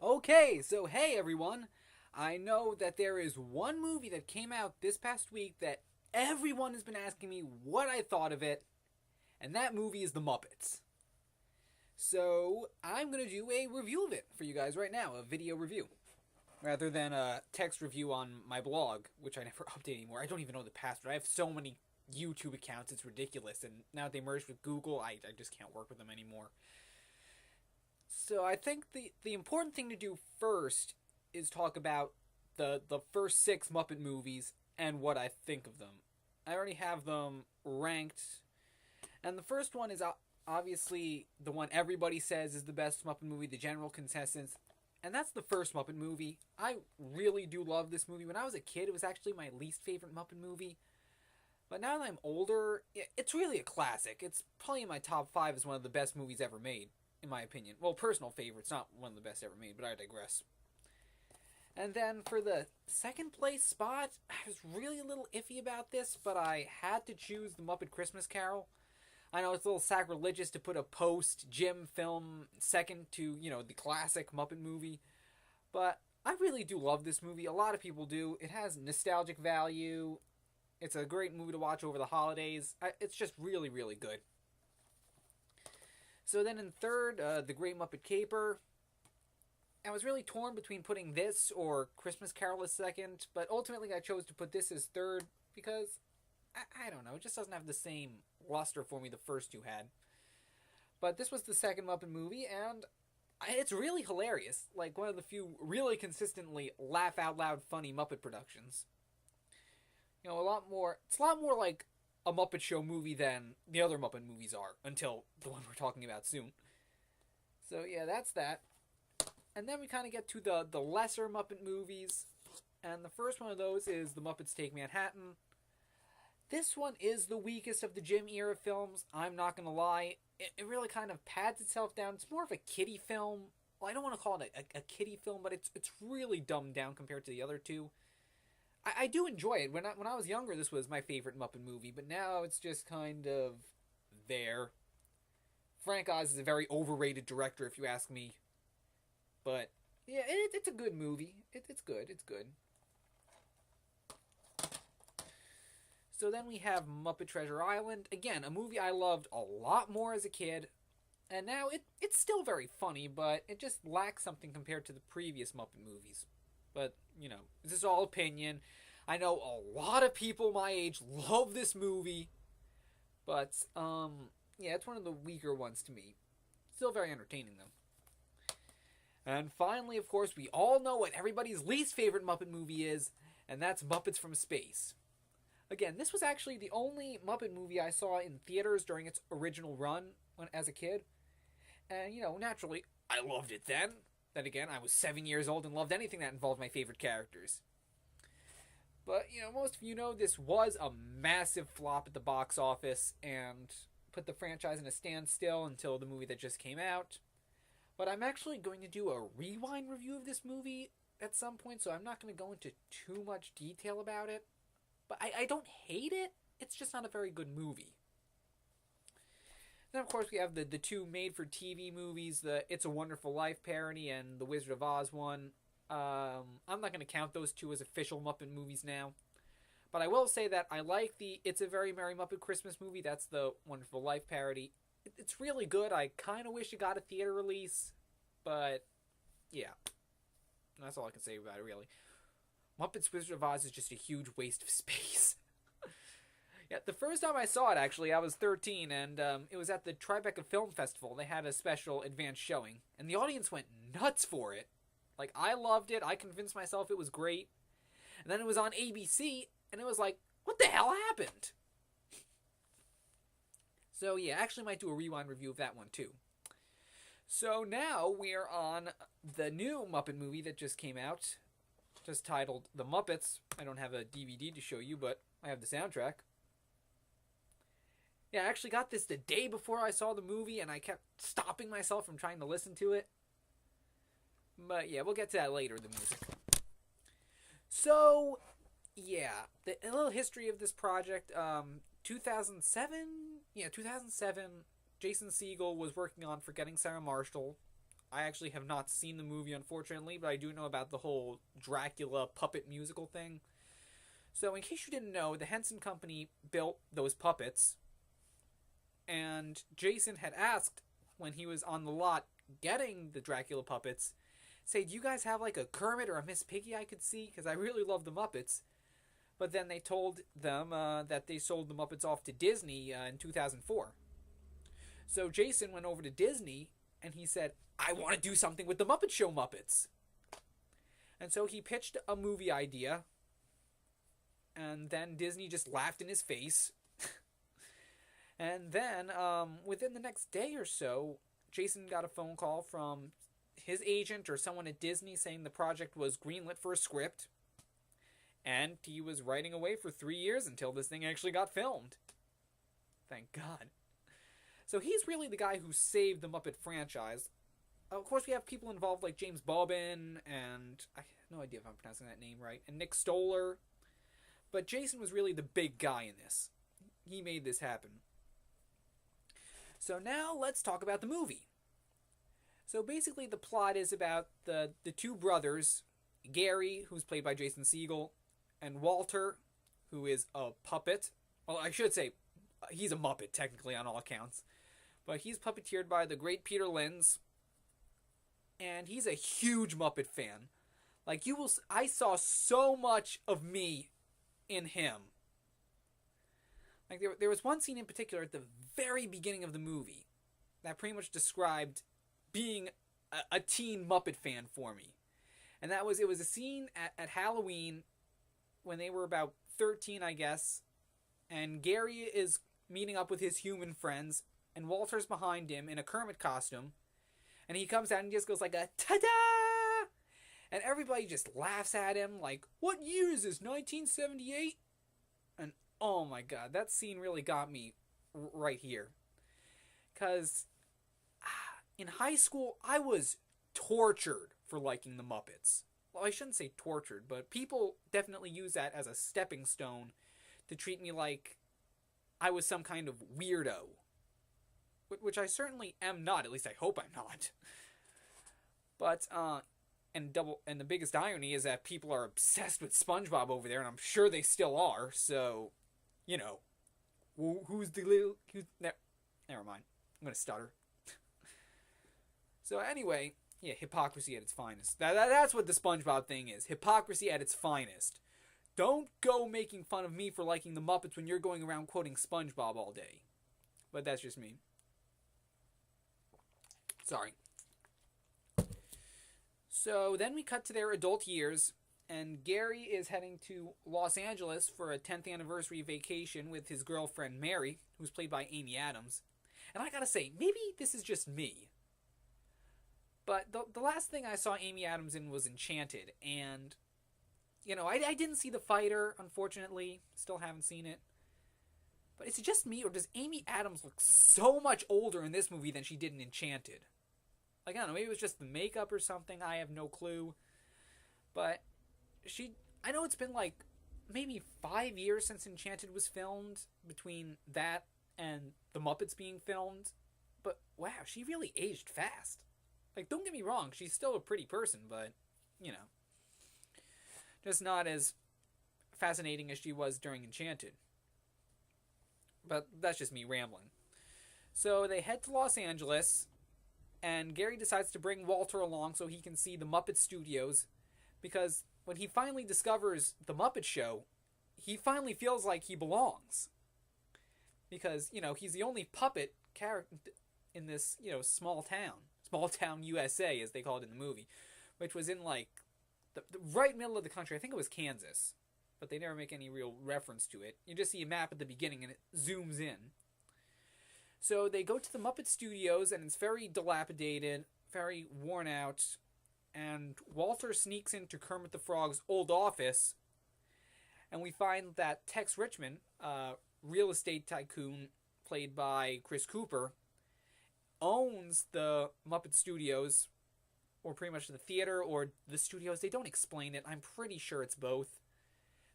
Okay, so hey everyone. I know that there is one movie that came out this past week that everyone has been asking me what I thought of it, and that movie is The Muppets. So I'm going to do a review of it for you guys right now, a video review, rather than a text review on my blog, which I never update anymore. I don't even know the password. I have so many YouTube accounts, it's ridiculous, and now they merged with Google, I just can't work with them anymore. So I think the important thing to do first is talk about the first six Muppet movies and what I think of them. I already have them ranked, and the first one is obviously the one everybody says is the best Muppet movie, the general consensus, and that's the first Muppet movie. I really do love this movie. When I was a kid, it was actually my least favorite Muppet movie. But now that I'm older, it's really a classic. It's probably in my top 5 as one of the best movies ever made, in my opinion. Well, personal favorite. It's not one of the best ever made, but I digress. And then for the second place spot, I was really a little iffy about this, but I had to choose The Muppet Christmas Carol. I know it's a little sacrilegious to put a post-Jim film second to, the classic Muppet movie, but I really do love this movie. A lot of people do. It has nostalgic value. It's a great movie to watch over the holidays. It's just really, really good. So then in third, The Great Muppet Caper. I was really torn between putting this or Christmas Carol as second, but ultimately I chose to put this as third because, I don't know, it just doesn't have the same luster for me the first two had. But this was the second Muppet movie, and it's really hilarious. Like, one of the few really consistently laugh-out-loud funny Muppet productions. It's a lot more like a Muppet Show movie than the other Muppet movies are, until the one we're talking about soon. So yeah, that's that. And then we kind of get to the lesser Muppet movies, and the first one of those is The Muppets Take Manhattan. This one is the weakest of the Jim era films, I'm not gonna lie. It really kind of pads itself down. It's more of a kiddie film. Well, I don't want to call it a kiddie film, but it's really dumbed down compared to the other two. I do enjoy it. When I was younger, this was my favorite Muppet movie, but now it's just kind of there. Frank Oz is a very overrated director, if you ask me. But, yeah, it's a good movie. It's good. It's good. So then we have Muppet Treasure Island. Again, a movie I loved a lot more as a kid. And now it's still very funny, but it just lacks something compared to the previous Muppet movies. But, this is all opinion. I know a lot of people my age love this movie. But, yeah, it's one of the weaker ones to me. Still very entertaining, though. And finally, of course, we all know what everybody's least favorite Muppet movie is, and that's Muppets from Space. Again, this was actually the only Muppet movie I saw in theaters during its original run as a kid. And, naturally, I loved it then. Then again, I was 7 years old and loved anything that involved my favorite characters. But, most of you know this was a massive flop at the box office and put the franchise in a standstill until the movie that just came out. But I'm actually going to do a rewind review of this movie at some point, so I'm not going to go into too much detail about it. But I don't hate it, it's just not a very good movie. Then, of course, we have the two made-for-TV movies, the It's a Wonderful Life parody and the Wizard of Oz one. I'm not going to count those two as official Muppet movies now. But I will say that I like the It's a Very Merry Muppet Christmas movie. That's the Wonderful Life parody. It's really good. I kind of wish it got a theater release. But, yeah. That's all I can say about it, really. Muppets Wizard of Oz is just a huge waste of space. Yeah, the first time I saw it, actually, I was 13, and it was at the Tribeca Film Festival. They had a special advanced showing, and the audience went nuts for it. Like, I loved it. I convinced myself it was great. And then it was on ABC, and it was like, what the hell happened? So, yeah, I actually might do a rewind review of that one, too. So now we're on the new Muppet movie that just came out, just titled The Muppets. I don't have a DVD to show you, but I have the soundtrack. Yeah, I actually got this the day before I saw the movie, and I kept stopping myself from trying to listen to it. But yeah, we'll get to that later, the music. So, yeah, a little history of this project. 2007? Yeah, 2007, Jason Segel was working on Forgetting Sarah Marshall. I actually have not seen the movie, unfortunately, but I do know about the whole Dracula puppet musical thing. So, in case you didn't know, the Henson Company built those puppets, and Jason had asked when he was on the lot getting the Dracula puppets, say, do you guys have like a Kermit or a Miss Piggy I could see? Because I really love the Muppets. But then they told them that they sold the Muppets off to Disney in 2004. So Jason went over to Disney and he said, I want to do something with the Muppet Show Muppets. And so he pitched a movie idea. And then Disney just laughed in his face. And then, within the next day or so, Jason got a phone call from his agent or someone at Disney saying the project was greenlit for a script. And he was writing away for 3 years until this thing actually got filmed. Thank God. So he's really the guy who saved the Muppet franchise. Of course, we have people involved like James Bobbin and... I have no idea if I'm pronouncing that name right. And Nick Stoller. But Jason was really the big guy in this. He made this happen. So now let's talk about the movie. So basically the plot is about the two brothers, Gary, who's played by Jason Segel, and Walter, who is a puppet. Well, I should say, he's a Muppet, technically, on all accounts. But he's puppeteered by the great Peter Linz. And he's a huge Muppet fan. Like, I saw so much of me in him. Like, there was one scene in particular at the very beginning of the movie that pretty much described being a teen Muppet fan for me. And it was a scene at Halloween when they were about 13, I guess. And Gary is meeting up with his human friends, and Walter's behind him in a Kermit costume. And he comes out and just goes like a ta-da! And everybody just laughs at him like, what year is this, 1978? And oh my God, that scene really got me right here. Because in high school, I was tortured for liking the Muppets. Well, I shouldn't say tortured, but people definitely use that as a stepping stone to treat me like I was some kind of weirdo. Which I certainly am not, at least I hope I'm not. But, and the biggest irony is that people are obsessed with SpongeBob over there, and I'm sure they still are, so, you know, never mind, I'm gonna stutter. So anyway, yeah, hypocrisy at its finest. That's what the SpongeBob thing is, hypocrisy at its finest. Don't go making fun of me for liking the Muppets when you're going around quoting SpongeBob all day. But that's just me. Sorry. So then we cut to their adult years, and Gary is heading to Los Angeles for a 10th anniversary vacation with his girlfriend Mary, who's played by Amy Adams. And I gotta say, maybe this is just me, but the last thing I saw Amy Adams in was Enchanted, and, you know, I didn't see The Fighter, unfortunately. Still haven't seen it. But is it just me, or does Amy Adams look so much older in this movie than she did in Enchanted? Like, I don't know, maybe it was just the makeup or something, I have no clue. But I know it's been like maybe 5 years since Enchanted was filmed, between that and The Muppets being filmed. But wow, she really aged fast. Like, don't get me wrong, she's still a pretty person, but, you know, just not as fascinating as she was during Enchanted. But that's just me rambling. So they head to Los Angeles, and Gary decides to bring Walter along so he can see the Muppet Studios, because when he finally discovers the Muppet Show, he finally feels like he belongs. Because, you know, he's the only puppet character in this, you know, small town USA, as they call it in the movie, which was in, like, the right middle of the country. I think it was Kansas, but they never make any real reference to it. You just see a map at the beginning, and it zooms in. So they go to the Muppet Studios, and it's very dilapidated, very worn out, and Walter sneaks into Kermit the Frog's old office, and we find that Tex Richmond, real estate tycoon played by Chris Cooper, owns the Muppet Studios, or pretty much the theater or the studios. They don't explain it. I'm pretty sure it's both.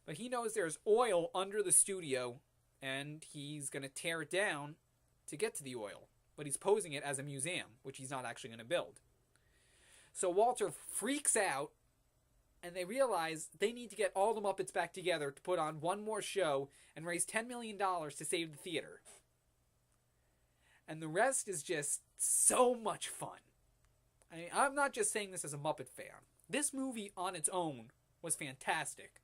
But he knows there's oil under the studio, and he's going to tear it down to get to the oil. But he's posing it as a museum, which he's not actually going to build. So Walter freaks out, and they realize they need to get all the Muppets back together to put on one more show and raise $10 million to save the theater. And the rest is just so much fun. I mean, I'm not just saying this as a Muppet fan. This movie on its own was fantastic.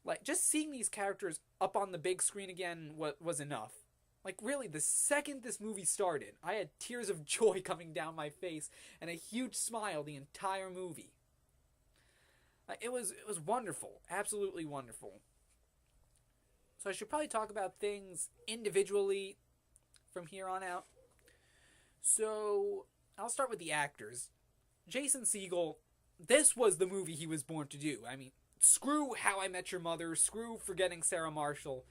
Like, just seeing these characters up on the big screen again was enough. Like, really, the second this movie started, I had tears of joy coming down my face and a huge smile the entire movie. Like, it was wonderful. Absolutely wonderful. So I should probably talk about things individually from here on out. So, I'll start with the actors. Jason Segel, this was the movie he was born to do. I mean, screw How I Met Your Mother, screw Forgetting Sarah Marshall.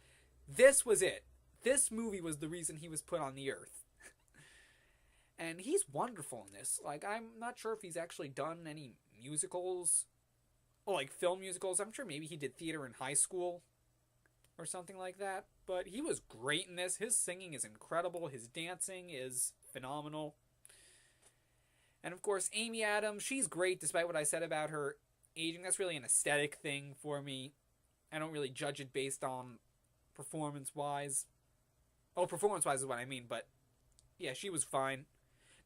This was it. This movie was the reason he was put on the earth. And he's wonderful in this. Like, I'm not sure if he's actually done any musicals, or like film musicals. I'm sure maybe he did theater in high school or something like that. But he was great in this. His singing is incredible. His dancing is phenomenal. And of course, Amy Adams, she's great despite what I said about her aging. That's really an aesthetic thing for me. I don't really judge it based on performance-wise. Oh, performance-wise is what I mean, but yeah, she was fine.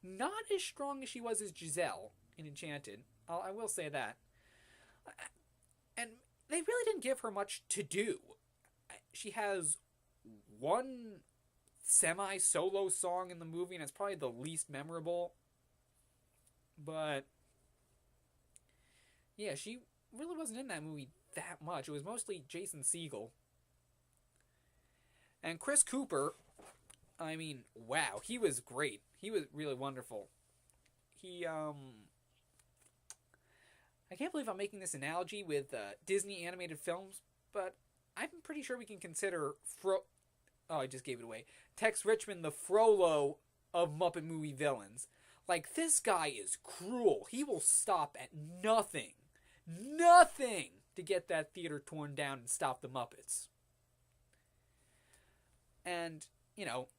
Not as strong as she was as Giselle in Enchanted. I will say that. And they really didn't give her much to do. She has one semi-solo song in the movie, and it's probably the least memorable. But yeah, she really wasn't in that movie that much. It was mostly Jason Segel. And Chris Cooper, I mean, wow, he was great. He was really wonderful. I can't believe I'm making this analogy with Disney animated films, but I'm pretty sure we can consider I just gave it away. Tex Richmond the Frollo of Muppet movie villains. Like, this guy is cruel. He will stop at nothing to get that theater torn down and stop the Muppets. And, you know,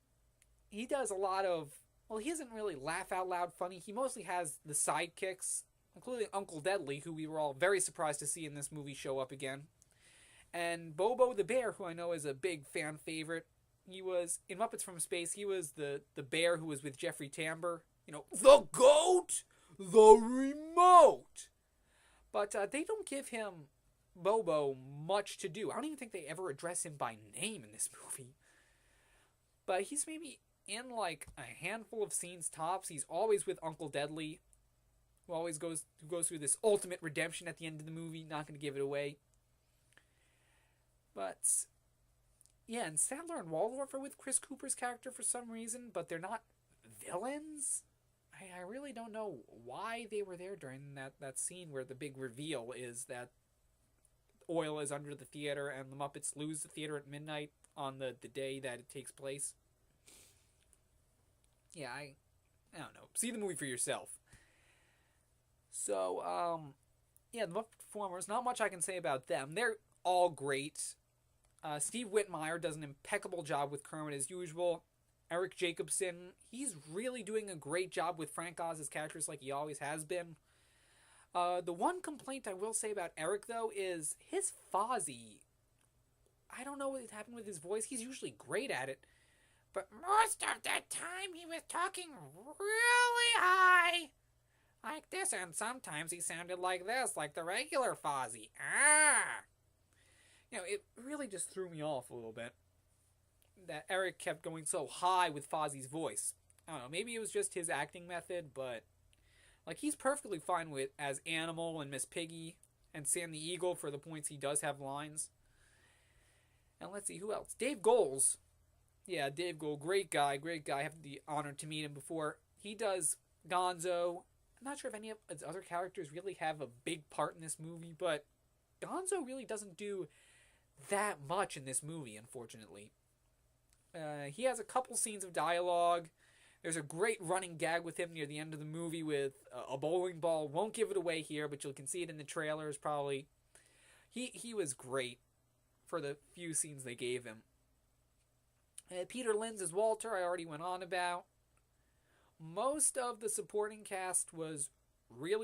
he does a lot of, well, he isn't really laugh out loud funny. He mostly has the sidekicks, including Uncle Deadly, who we were all very surprised to see in this movie show up again. And Bobo the Bear, who I know is a big fan favorite. He was, in Muppets from Space, he was the bear who was with Jeffrey Tambor. You know, the goat, the remote. But they don't give him, Bobo, much to do. I don't even think they ever address him by name in this movie. But he's maybe in like a handful of scenes tops. He's always with Uncle Deadly, who always goes through this ultimate redemption at the end of the movie. Not going to give it away. But yeah, and Sadler and Waldorf are with Chris Cooper's character for some reason, but they're not villains. I really don't know why they were there during that scene where the big reveal is that oil is under the theater and the Muppets lose the theater at midnight on the day that it takes place. Yeah, I don't know. See the movie for yourself. So, yeah, the Muppet performers, not much I can say about them. They're all great. Steve Whitmire does an impeccable job with Kermit as usual. Eric Jacobson, he's really doing a great job with Frank Oz's characters like he always has been. The one complaint I will say about Eric, though, is his Fozzie. I don't know what happened with his voice. He's usually great at it. But most of the time he was talking really high. Like this, and sometimes he sounded like this, like the regular Fozzie. You know, it really just threw me off a little bit that Eric kept going so high with Fozzie's voice. I don't know, maybe it was just his acting method, but like he's perfectly fine with as Animal and Miss Piggy and Sam the Eagle for the points he does have lines. And let's see, who else? Dave Goelz. Yeah, Dave Goelz, great guy. I have the honor to meet him before. He does Gonzo. I'm not sure if any of his other characters really have a big part in this movie, but Gonzo really doesn't do that much in this movie, unfortunately. He has a couple scenes of dialogue. There's a great running gag with him near the end of the movie with a bowling ball. Won't give it away here, but you can see it in the trailers probably. He was great for the few scenes they gave him. Peter Linz as Walter, I already went on about. Most of the supporting cast was really